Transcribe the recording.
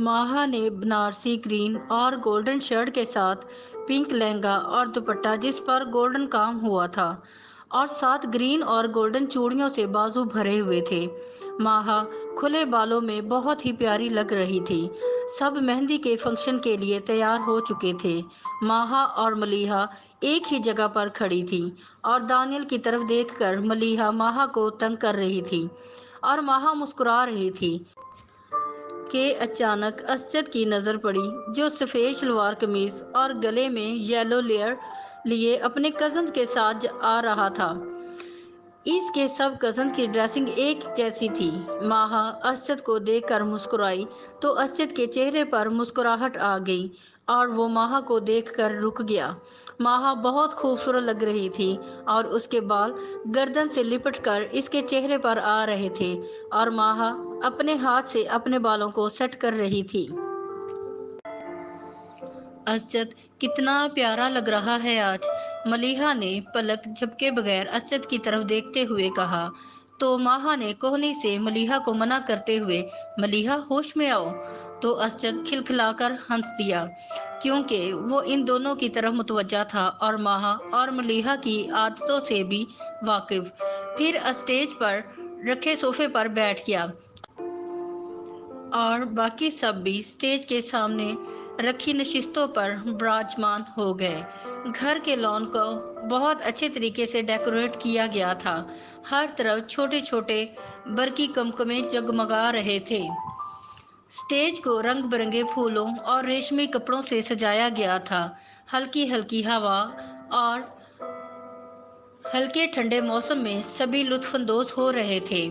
माहा ने बनारसी ग्रीन और गोल्डन शर्ट के साथ पिंक लहंगा और दुपट्टा जिस पर गोल्डन काम हुआ था और साथ ग्रीन और गोल्डन चूड़ियों से बाजू भरे हुए थे। माहा खुले बालों में बहुत ही प्यारी लग रही थी। सब मेहंदी के फंक्शन के लिए तैयार हो चुके थे। माहा और मलीहा एक ही जगह पर खड़ी थी और दानियल की तरफ देखकर मलीहा माहा को तंग कर रही थी और माहा मुस्कुरा रही थी कि अचानक असजद की नज़र पड़ी, जो सफ़ेद शलवार कमीज और गले में येलो लेयर लिए अपने कजन के साथ आ रहा था। इसके सब कजन की ड्रेसिंग एक जैसी थी। माहा असजद को देखकर मुस्कुराई तो असजद के चेहरे पर मुस्कुराहट आ गई और वो माहा को देखकर रुक गया। माहा बहुत खूबसूरत लग रही थी और उसके बाल गर्दन से लिपटकर इसके चेहरे पर आ रहे थे और माहा अपने हाथ से अपने बालों को सेट कर रही थी। असजद कितना प्यारा लग रहा है आज, मलीहा ने पलक झपके बगैर असजद की तरफ देखते हुए कहा। तो माहा ने कोहनी से मलीहा को मना करते हुए, मलीहा होश में आओ। तो असजद खिलखिलाकर हंस दिया क्योंकि वो इन दोनों की तरफ मुतवज्जा था और माहा और मलीहा की आदतों से भी वाकिफ। फिर स्टेज पर रखे सोफे पर बैठ गया और बाकी सब भी स्टेज के सामने रखी नशिस्तों पर विराजमान हो गए। घर के लॉन को बहुत अच्छे तरीके से डेकोरेट किया गया था। हर तरफ छोटे छोटे बरकी कमकमे जगमगा रहे थे। स्टेज को रंग बिरंगे फूलों और रेशमी कपड़ों से सजाया गया था। हल्की हल्की हवा और हल्के ठंडे मौसम में सभी लुत्फानंदोज हो रहे थे।